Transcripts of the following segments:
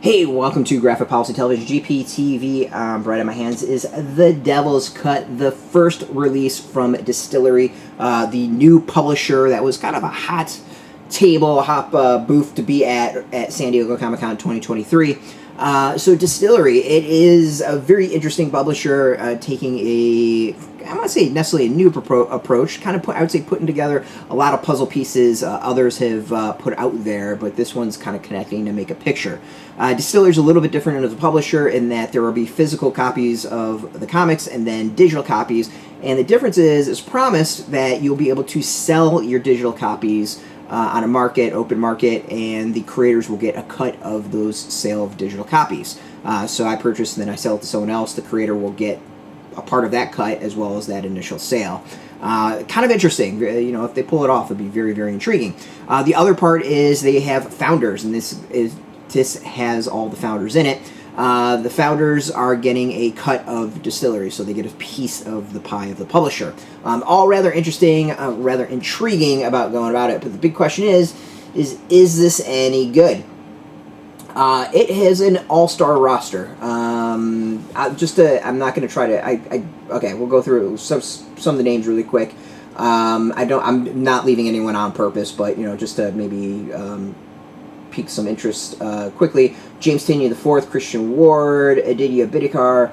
Hey, welcome to Graphic Policy Television, GPTV. Right in my hands is The Devil's Cut, the first release from DSTLRY, the new publisher that was kind of a hot booth to be at San Diego Comic-Con 2023. So DSTLRY, it is a very interesting publisher, taking a, I don't want to say necessarily a new approach, kind of I would say putting together a lot of puzzle pieces others have put out there, but this one's kind of connecting to make a picture. DSTLRY is a little bit different as a publisher in that there will be physical copies of the comics and then digital copies, and the difference is, as promised, that you'll be able to sell your digital copies on a market, open market, and the creators will get a cut of those sale of digital copies. So I purchase and then I sell it to someone else. The creator will get a part of that cut as well as that initial sale. Kind of interesting. You know, if they pull it off, it'd be very, very intriguing. The other part is they have founders, and this has all the founders in it. The founders are getting a cut of DSTLRY, so they get a piece of the pie of the publisher. All rather interesting, rather intriguing about going about it. But the big question is this any good? It has an all-star roster. I'm not going to try to. Okay, we'll go through some of the names really quick. I'm not leaving anyone on purpose, but just to maybe pique some interest quickly. James Tynion IV, Christian Ward, Aditya Bidikar,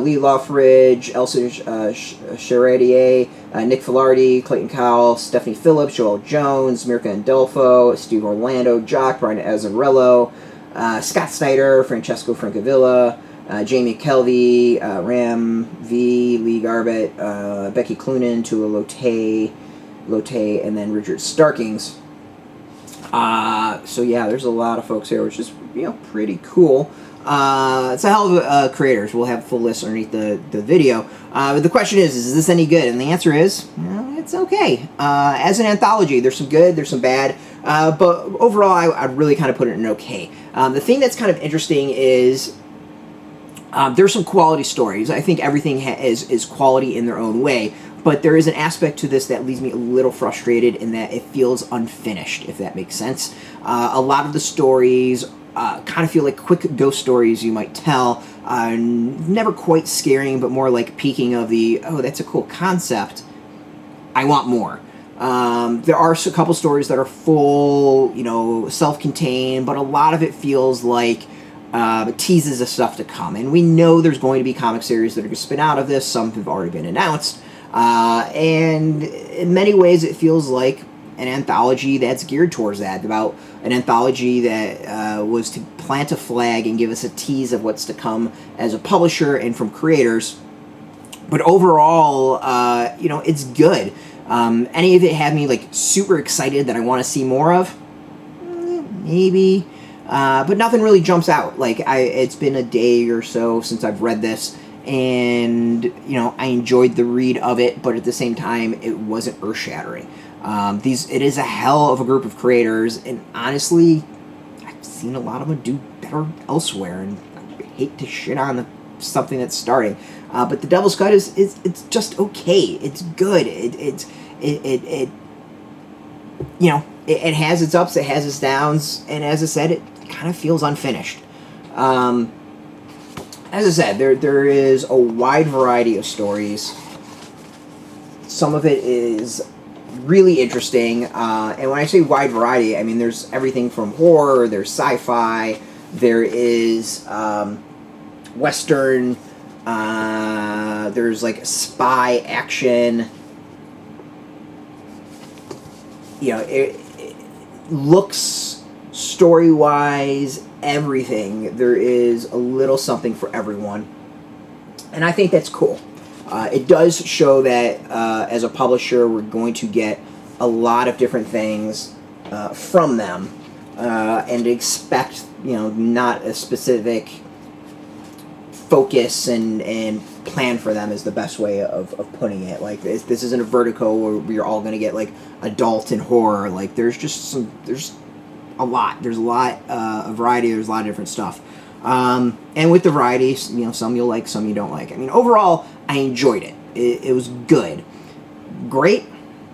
Lee Lothridge, Elsa Charretier, Nick Filardi, Clayton Cowell, Stephanie Phillips, Joelle Jones, Mirka Andolfo, Steve Orlando, Jock, Brian Azzarello, Scott Snyder, Francesco Francavilla, Jamie McKelvie, Ram V, Lee Garbett, Becky Cloonan, Tula, Lotay, and then Richard Starkings. So yeah, there's a lot of folks here, which is pretty cool. It's a hell of creators. We'll have a full list underneath the video. But the question is this any good? And the answer is, it's okay. As an anthology, there's some good, there's some bad, but overall, I'd really kind of put it in okay. The thing that's kind of interesting is there's some quality stories. I think everything is quality in their own way. But there is an aspect to this that leaves me a little frustrated in that it feels unfinished, if that makes sense. A lot of the stories kind of feel like quick ghost stories you might tell. Never quite scaring, but more like peeking of the, oh, that's a cool concept. I want more. There are a couple stories that are full, self-contained, but a lot of it feels like it teases of stuff to come. And we know there's going to be comic series that are going to spin out of this. Some have already been announced. And in many ways it feels like an anthology that's geared towards that, about an anthology that was to plant a flag and give us a tease of what's to come as a publisher and from creators. But overall, it's good. Any of it had me like super excited that I want to see more of? Maybe. But nothing really jumps out. Like it's been a day or so since I've read this. And, I enjoyed the read of it, but at the same time, it wasn't earth-shattering. It is a hell of a group of creators, and honestly, I've seen a lot of them do better elsewhere, and I hate to shit on something that's starting. But The Devil's Cut it's just okay. It's good. It has its ups, it has its downs, and as I said, it kind of feels unfinished. As I said, there is a wide variety of stories. Some of it is really interesting, and when I say wide variety, I mean there's everything from horror, there's sci-fi, there is Western, there's like spy action. It looks, story-wise, everything. There is a little something for everyone, and I think that's cool. It does show that as a publisher, we're going to get a lot of different things from them, and expect not a specific focus and plan for them is the best way of putting it. Like this isn't a Vertigo where we're all going to get like adult and horror. Like there's a lot. There's a lot of variety. There's a lot of different stuff. And with the variety, some you'll like, some you don't like. I mean, overall, I enjoyed it. It was good. Great?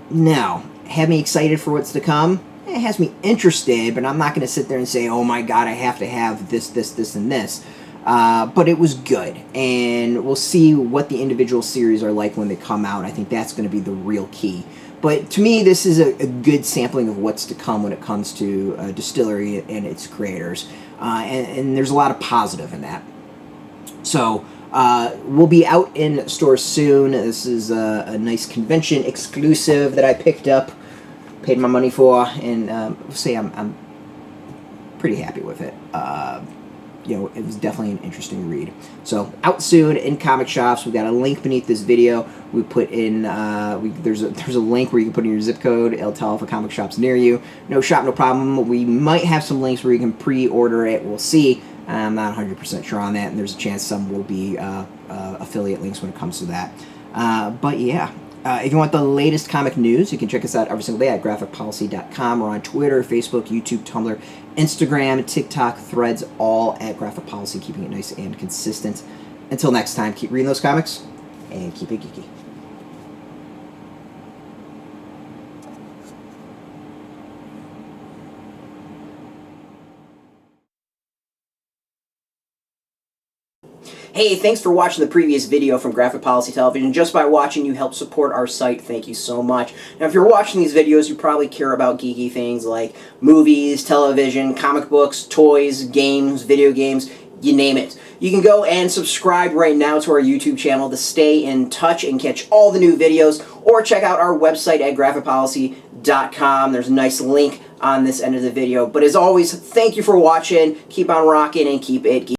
No. Had me excited for what's to come? it has me interested, but I'm not going to sit there and say, oh my god, I have to have this, this, this, and this. But it was good, and we'll see what the individual series are like when they come out. I think that's going to be the real key. But to me, this is a good sampling of what's to come when it comes to distillery and its creators. And there's a lot of positive in that. So we'll be out in stores soon. This is a nice convention exclusive that I picked up, paid my money for, and say I'm pretty happy with it. You know, it was definitely an interesting read. So out soon in comic shops. We got a link beneath this video. We put in there's a link where you can put in your zip code. It'll tell if a comic shop's near you. No shop, no problem. We might have some links where you can pre-order it. We'll see. I'm not 100% sure on that, and there's a chance some will be affiliate links when it comes to that. But yeah. If you want the latest comic news, you can check us out every single day at graphicpolicy.com. We're on Twitter, Facebook, YouTube, Tumblr, Instagram, TikTok, Threads, all at Graphic Policy, keeping it nice and consistent. Until next time, keep reading those comics, and keep it geeky. Hey, thanks for watching the previous video from Graphic Policy Television. Just by watching, you help support our site. Thank you so much. Now, if you're watching these videos, you probably care about geeky things like movies, television, comic books, toys, games, video games, you name it. You can go and subscribe right now to our YouTube channel to stay in touch and catch all the new videos, or check out our website at graphicpolicy.com. There's a nice link on this end of the video. But as always, thank you for watching. Keep on rocking and keep it geeky.